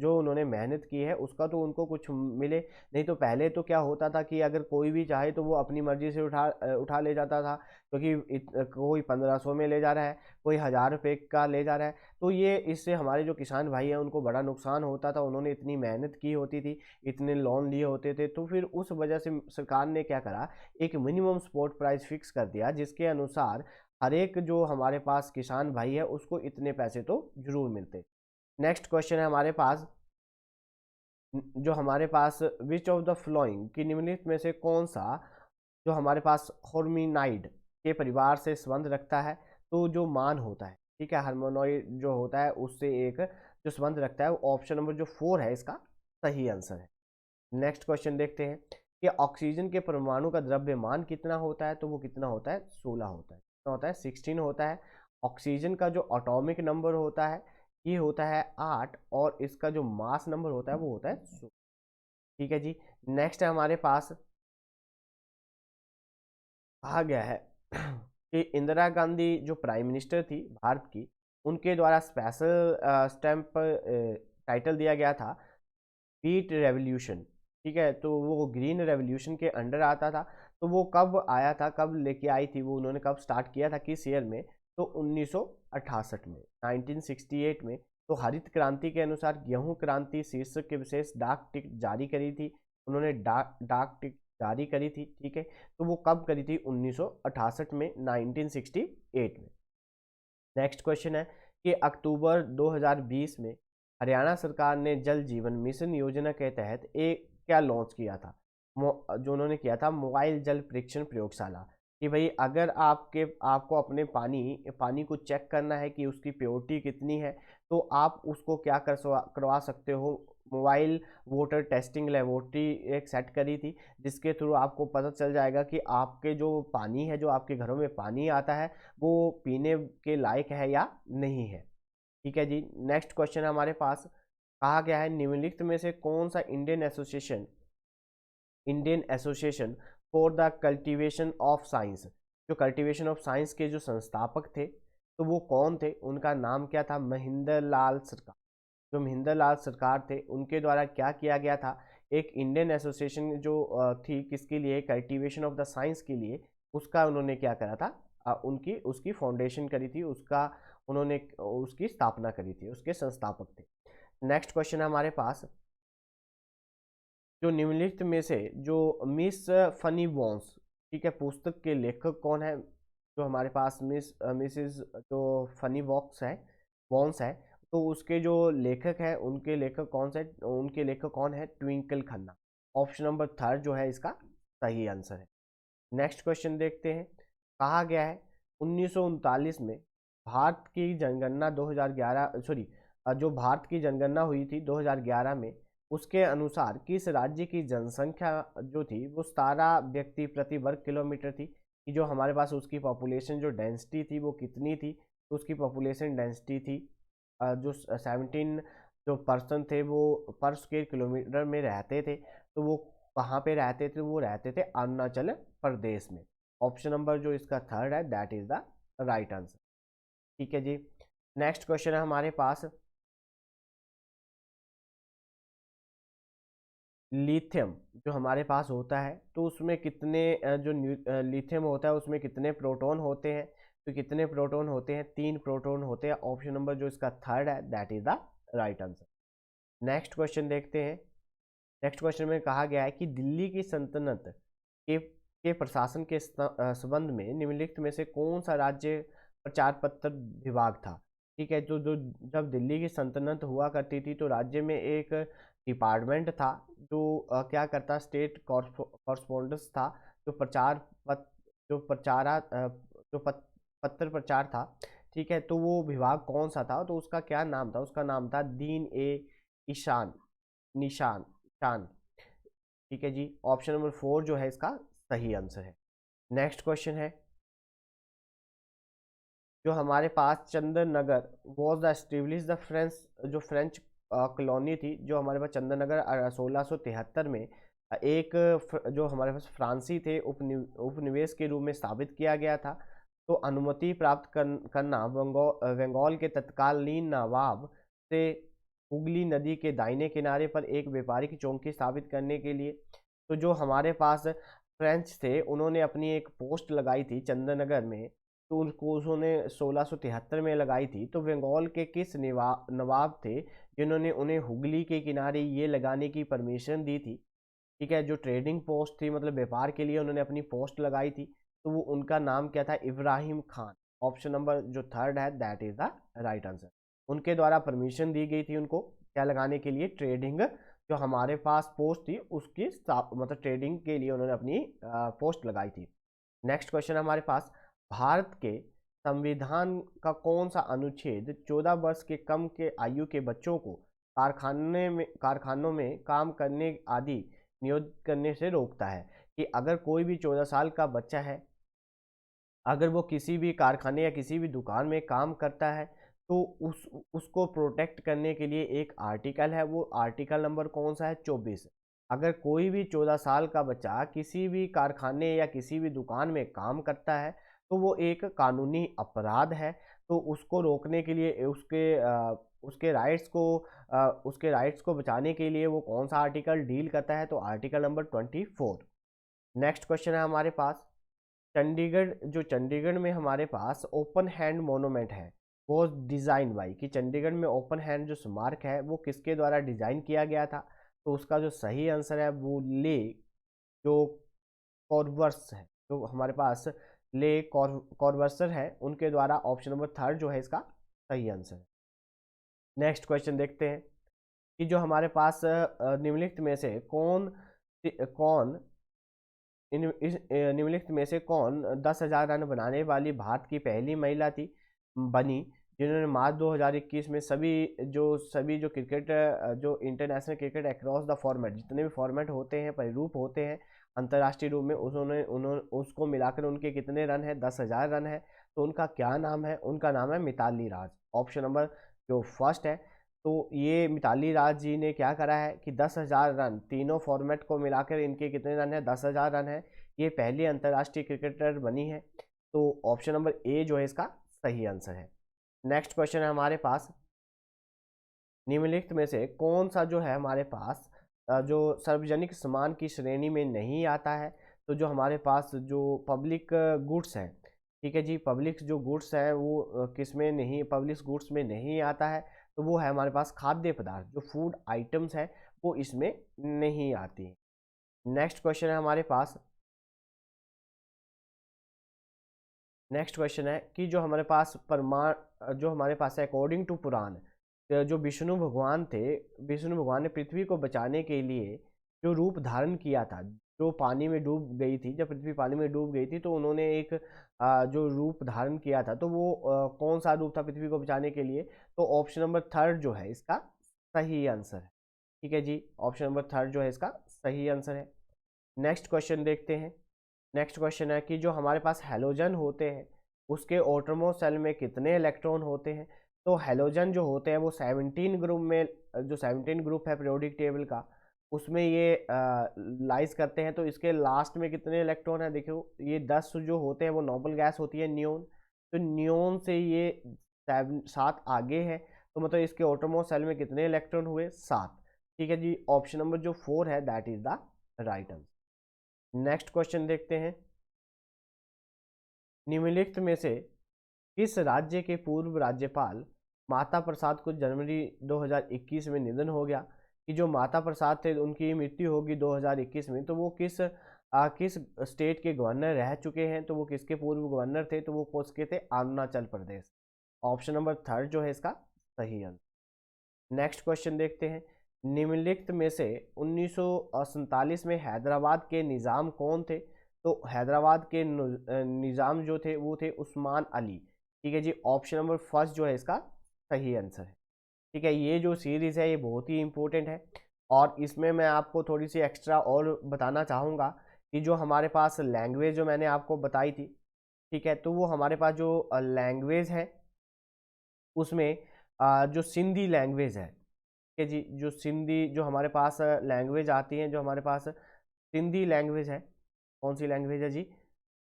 जो उन्होंने मेहनत की है उसका तो उनको कुछ मिले। नहीं तो पहले तो क्या होता था कि अगर कोई भी चाहे तो वो अपनी मर्जी से उठा ले जाता था, क्योंकि कोई 1500 में ले जा रहा है, कोई 1000 रुपये का ले जा रहा है। तो ये इससे हमारे जो किसान भाई हैं उनको बड़ा नुकसान होता था। उन्होंने इतनी मेहनत की होती थी, इतने लोन लिए होते थे, तो फिर उस वजह से सरकार ने क्या करा, एक मिनिमम सपोर्ट प्राइस फिक्स कर दिया जिसके अनुसार हर एक जो हमारे पास किसान भाई है उसको इतने पैसे तो जरूर मिलते। नेक्स्ट क्वेश्चन है हमारे पास, जो हमारे पास विच ऑफ द फ्लोइंग की निम्नलिखित में से कौन सा जो हमारे पास होर्मिनाइड के परिवार से संबंध रखता है? तो जो मान होता है, ठीक है, हार्मोनॉइड जो होता है उससे एक जो संबंध रखता है, वो ऑप्शन नंबर जो 4 है इसका सही आंसर है। नेक्स्ट क्वेश्चन देखते हैं कि ऑक्सीजन के परमाणु का द्रव्यमान कितना होता है? तो वो कितना होता है? 16 होता है। कितना होता है? 16 होता है। ऑक्सीजन का जो एटॉमिक नंबर होता है ये होता है 8, और इसका जो मास नंबर होता है वो होता है 16। ठीक है जी। नेक्स्ट है हमारे पास, कहा गया है कि इंदिरा गांधी जो प्राइम मिनिस्टर थी भारत की, उनके द्वारा स्पेशल स्टैम्प टाइटल दिया गया था ग्रीन रेवोल्यूशन। ठीक है, तो वो ग्रीन रेवोल्यूशन के अंडर आता था। तो वो कब आया था, कब लेके आई थी वो, उन्होंने कब स्टार्ट किया था, किस ईयर में? तो 1968 में, 1968 में। तो हरित क्रांति के अनुसार गेहूं क्रांति शीर्षक के विशेष डाक टिकट जारी करी थी उन्होंने, डाक टिकट जारी करी थी। ठीक है, तो वो कब करी थी? 1968 में, 1968 में। नेक्स्ट क्वेश्चन है कि अक्टूबर 2020 में हरियाणा सरकार ने जल जीवन मिशन योजना के तहत एक क्या लॉन्च किया था? जो उन्होंने किया था मोबाइल जल परीक्षण प्रयोगशाला, कि भाई अगर आपको अपने पानी को चेक करना है कि उसकी प्योरिटी कितनी है, तो आप उसको क्या करवा सकते हो, मोबाइल वाटर टेस्टिंग लेबोरेटरी एक सेट करी थी जिसके थ्रू आपको पता चल जाएगा कि आपके जो पानी है, जो आपके घरों में पानी आता है, वो पीने के लायक है या नहीं है। ठीक है जी। नेक्स्ट क्वेश्चन है हमारे पास, कहा गया है निम्नलिखित में से कौन सा Indian association for the cultivation of science, जो कल्टीवेशन ऑफ साइंस के जो संस्थापक थे, तो वो कौन थे? उनका नाम क्या था? महेंद्र लाल सरकार। जो महेंद्र लाल सरकार थे उनके द्वारा क्या किया गया था, एक इंडियन एसोसिएशन जो थी किसके लिए? कल्टीवेशन ऑफ द साइंस के लिए, उसका उन्होंने क्या करा था, उनकी उसकी फाउंडेशन करी थी, उसका उन्होंने उसकी स्थापना करी थी, उसके संस्थापक थे। नेक्स्ट क्वेश्चन है हमारे पास, जो निम्नलिखित में से जो मिस फनी वॉन्स, ठीक है, पुस्तक के लेखक कौन है? जो हमारे पास मिसिस जो फनी वॉक्स है, वॉन्स है, तो उसके जो लेखक है, उनके लेखक कौन से? उनके लेखक कौन है? ट्विंकल खन्ना। ऑप्शन नंबर 3 जो है इसका सही आंसर है। नेक्स्ट क्वेश्चन देखते हैं। कहा गया है 1939 में भारत की जनगणना 2011, सॉरी, जो भारत की जनगणना हुई थी 2011 में, उसके अनुसार किस राज्य की जनसंख्या जो थी वो 17 व्यक्ति प्रति वर्ग किलोमीटर थी, कि जो हमारे पास उसकी पॉपुलेशन जो डेंसिटी थी वो कितनी थी? तो उसकी पॉपुलेशन डेंसिटी थी जो 17 जो पर्सन थे वो पर स्क्वायर किलोमीटर में रहते थे, तो वो कहाँ पे रहते थे, वो रहते थे अरुणाचल प्रदेश में। ऑप्शन नंबर जो इसका थर्ड है that is the right answer. ठीक है जी। नेक्स्ट क्वेश्चन है हमारे पास, लिथियम जो हमारे पास होता है तो उसमें कितने लिथियम होता है उसमें कितने प्रोटॉन होते हैं, तो कितने प्रोटॉन होते हैं, 3 प्रोटॉन होते हैं। ऑप्शन नंबर जो इसका थर्ड है that is the right answer. Next question देखते हैं। नेक्स्ट क्वेश्चन में कहा गया है कि दिल्ली की सल्तनत के प्रशासन के संबंध में निम्नलिखित में से कौन सा राज्य प्रचार पत्र विभाग था। ठीक है, जो जो जब दिल्ली की सल्तनत हुआ करती थी तो राज्य में एक डिपार्टमेंट था जो क्या करता, स्टेट कॉरस्पॉन्डेंस था, जो प्रचार पत्र जो प्रचारा जो पत्र प्रचार था। ठीक है, तो वो विभाग कौन सा था, तो उसका क्या नाम था, उसका नाम था दीन ए ईशान निशान शान। ठीक है जी, ऑप्शन नंबर 4 जो है इसका सही आंसर है। नेक्स्ट क्वेश्चन है, जो हमारे पास Chandan Nagar was the establish the French, जो फ्रेंच कॉलोनी थी, जो हमारे पास चंदन नगर 1673 में एक जो हमारे पास फ्रांसी थे उपनिवेश के रूप में स्थापित किया गया था। तो अनुमति प्राप्त करना बंगाल के तत्कालीन नवाब से हुगली नदी के दाहिने किनारे पर एक व्यापारिक चौकी स्थापित करने के लिए। तो जो हमारे पास फ्रेंच थे उन्होंने अपनी एक पोस्ट लगाई थी चंदननगर में, तो उनको उन्होंने 1673 में लगाई थी। तो बंगाल के किस नवाब थे जिन्होंने उन्हें हुगली के किनारे ये लगाने की परमिशन दी थी। ठीक है, जो ट्रेडिंग पोस्ट थी, मतलब व्यापार के लिए उन्होंने अपनी पोस्ट लगाई थी, तो वो उनका नाम क्या था, इब्राहिम खान। ऑप्शन नंबर जो थर्ड है that is the right answer. उनके द्वारा परमिशन दी गई थी उनको क्या लगाने के लिए, ट्रेडिंग, जो हमारे पास पोस्ट थी उसकी मतलब ट्रेडिंग के लिए उन्होंने अपनी पोस्ट लगाई थी। नेक्स्ट क्वेश्चन हमारे पास, भारत के संविधान का कौन सा अनुच्छेद 14 वर्ष के कम के आयु के बच्चों को कारखानों में काम करने आदि नियोजित करने से रोकता है। कि अगर कोई भी 14 साल का बच्चा है, अगर वो किसी भी कारखाने या किसी भी दुकान में काम करता है, तो उसको प्रोटेक्ट करने के लिए एक आर्टिकल है, वो आर्टिकल नंबर कौन सा है, 24। अगर कोई भी 14 साल का बच्चा किसी भी कारखाने या किसी भी दुकान में काम करता है तो वो एक कानूनी अपराध है। तो उसको रोकने के लिए उसके राइट्स को बचाने के लिए वो कौन सा आर्टिकल डील करता है, तो आर्टिकल नंबर 24। नेक्स्ट क्वेश्चन है हमारे पास, चंडीगढ़ में हमारे पास ओपन हैंड मोनूमेंट है, वो डिज़ाइन बाई, कि चंडीगढ़ में ओपन हैंड जो स्मारक है वो किसके द्वारा डिज़ाइन किया गया था। तो उसका जो सही आंसर है वो ले जो कॉर्वर्स है, जो हमारे पास ले कॉर्वर्सर है उनके द्वारा। ऑप्शन नंबर थर्ड जो है इसका सही आंसर है। नेक्स्ट क्वेश्चन देखते हैं कि जो हमारे पास निम्नलिखित में से कौन कौन निम्नलिखित में से कौन 10,000 रन बनाने वाली भारत की पहली महिला थी बनी, जिन्होंने मार्च 2021 में सभी जो क्रिकेट जो international cricket across the format, जितने भी फॉर्मेट होते हैं, परिरूप होते हैं अंतर्राष्ट्रीय रूप में, उन्होंने उसको मिलाकर उनके कितने रन है, 10,000 रन है। तो उनका क्या नाम है, उनका नाम है मिताली राज। ऑप्शन नंबर जो फर्स्ट है, तो ये मिताली राज जी ने क्या करा है कि 10,000 रन, तीनों फॉर्मेट को मिलाकर इनके कितने रन है, 10,000 रन है। ये पहली अंतर्राष्ट्रीय क्रिकेटर बनी है। तो ऑप्शन नंबर ए जो है इसका सही आंसर है। नेक्स्ट क्वेश्चन है हमारे पास, निम्नलिखित में से कौन सा जो है हमारे पास जो सार्वजनिक सामान की श्रेणी में नहीं आता है। तो जो हमारे पास जो पब्लिक गुड्स है, ठीक है जी, पब्लिक जो गुड्स है वो किस में नहीं, पब्लिक गुड्स में नहीं आता है। तो वो है हमारे पास खाद्य पदार्थ, जो फूड आइटम्स है वो इसमें नहीं आती है। नेक्स्ट क्वेश्चन है हमारे पास, नेक्स्ट क्वेश्चन है कि जो हमारे पास है अकॉर्डिंग टू पुराण, जो विष्णु भगवान ने पृथ्वी को बचाने के लिए जो रूप धारण किया था, जो पानी में डूब गई थी, जब पृथ्वी पानी में डूब गई थी तो उन्होंने एक जो रूप धारण किया था, तो वो कौन सा रूप था पृथ्वी को बचाने के लिए। तो ऑप्शन नंबर थर्ड जो है इसका सही आंसर है। ठीक है जी, ऑप्शन नंबर थर्ड जो है इसका सही आंसर है। नेक्स्ट क्वेश्चन देखते हैं। नेक्स्ट क्वेश्चन है कि जो हमारे पास हैलोजन होते हैं उसके ऑटोमो सेल में कितने इलेक्ट्रॉन होते हैं। तो हेलोजन जो होते हैं वो 17 ग्रुप में, जो 17 ग्रुप है पीरियोडिक टेबल का, उसमें ये लाइज करते हैं। तो इसके लास्ट में कितने इलेक्ट्रॉन है, देखो ये 10 जो होते हैं वो नोबल गैस होती है नियोन, तो नियोन से ये 7 आगे है, तो मतलब इसके ऑटोमोस्ट सेल में कितने इलेक्ट्रॉन हुए, 7। ठीक है जी, ऑप्शन नंबर जो 4 है that is the right answer. Next question देखते हैं, निम्नलिखित में से किस राज्य के पूर्व राज्यपाल माता प्रसाद को जनवरी 2021 में निधन हो गया, कि जो माता प्रसाद थे उनकी मृत्यु होगी 2021 में, तो वो किस स्टेट के गवर्नर रह चुके हैं, तो वो किसके पूर्व गवर्नर थे, तो वो किसके थे, अरुणाचल प्रदेश। ऑप्शन नंबर 3 जो है इसका सही आंसर। नेक्स्ट क्वेश्चन देखते हैं, निम्नलिखित में से 1947 में हैदराबाद के निज़ाम कौन थे, तो हैदराबाद के निज़ाम जो थे वो थे उस्मान अली। ठीक है जी, ऑप्शन नंबर फर्स्ट जो है इसका सही आंसर है। ठीक है, ये जो सीरीज़ है ये बहुत ही इंपॉर्टेंट है, और इसमें मैं आपको थोड़ी सी एक्स्ट्रा और बताना चाहूँगा कि जो हमारे पास लैंग्वेज जो मैंने आपको बताई थी, ठीक है, तो वो हमारे पास जो लैंग्वेज है उसमें जो सिंधी लैंग्वेज है, ठीक है जी, जो सिंधी जो हमारे पास लैंग्वेज आती है, जो हमारे पास सिंधी लैंग्वेज है, कौन सी लैंग्वेज है जी,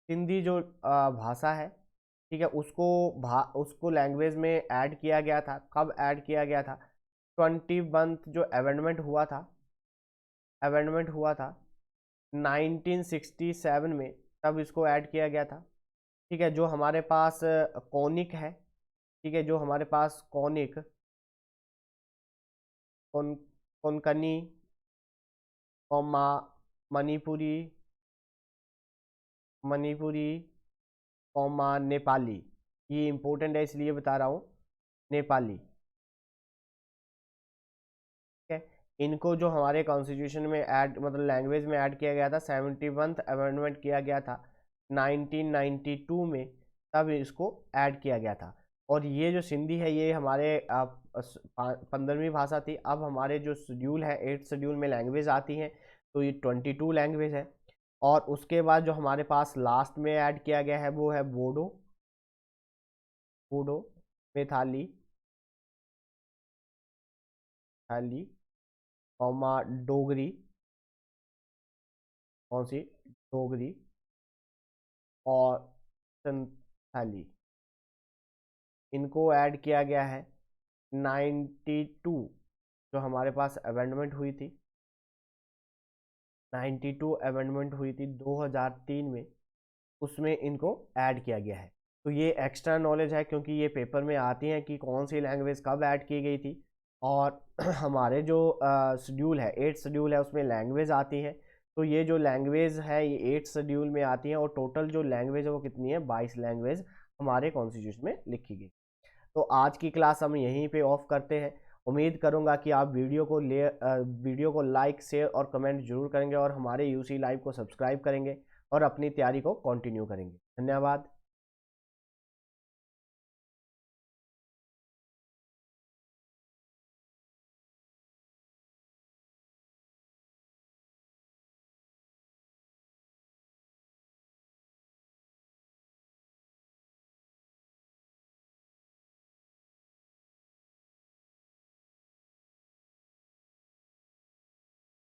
सिंधी जो भाषा है, ठीक है, उसको लैंग्वेज में ऐड किया गया था। कब ऐड किया गया था, 21 जो अमेंडमेंट हुआ था 1967 में, तब इसको ऐड किया गया था। ठीक है, जो हमारे पास कौनिक है, ठीक है, जो हमारे पास कौनिक, कोंकणी, कौमा, मणिपुरी, मणिपुरी, कौमा, नेपाली, ये इंपॉर्टेंट है इसलिए बता रहा हूँ, नेपाली। ठीक है, इनको जो हमारे कॉन्स्टिट्यूशन में ऐड मतलब लैंग्वेज में ऐड किया गया था, 71 अमेंडमेंट किया गया था 1992 में, तब इसको ऐड किया गया था। और ये जो सिंधी है ये हमारे 15वीं भाषा थी। अब हमारे जो शेड्यूल है 8th शेड्यूल में लैंग्वेज आती हैं, तो ये 22 लैंग्वेज है। और उसके बाद जो हमारे पास लास्ट में ऐड किया गया है वो है बोडो, बोडो, मैथाली, थाली, कौमा, डोगरी, कौन सी, डोगरी, और संथाली, इनको ऐड किया गया है 92, जो हमारे पास अमेंडमेंट हुई थी, 92 अमेंडमेंट हुई थी 2003 में, उसमें इनको ऐड किया गया है। तो ये एक्स्ट्रा नॉलेज है क्योंकि ये पेपर में आती हैं कि कौन सी लैंग्वेज कब ऐड की गई थी। और हमारे जो शेड्यूल है 8th शेड्यूल है उसमें लैंग्वेज आती है, तो ये जो लैंग्वेज है ये 8th शेड्यूल में आती है, और टोटल जो लैंग्वेज है वो कितनी है, 22 लैंग्वेज हमारे कॉन्स्टिट्यूशन में लिखी गई। तो आज की क्लास हम यहीं पे ऑफ करते हैं। उम्मीद करूंगा कि आप वीडियो को लाइक, शेयर और कमेंट जरूर करेंगे, और हमारे यूसी लाइव को सब्सक्राइब करेंगे और अपनी तैयारी को कंटिन्यू करेंगे। धन्यवाद।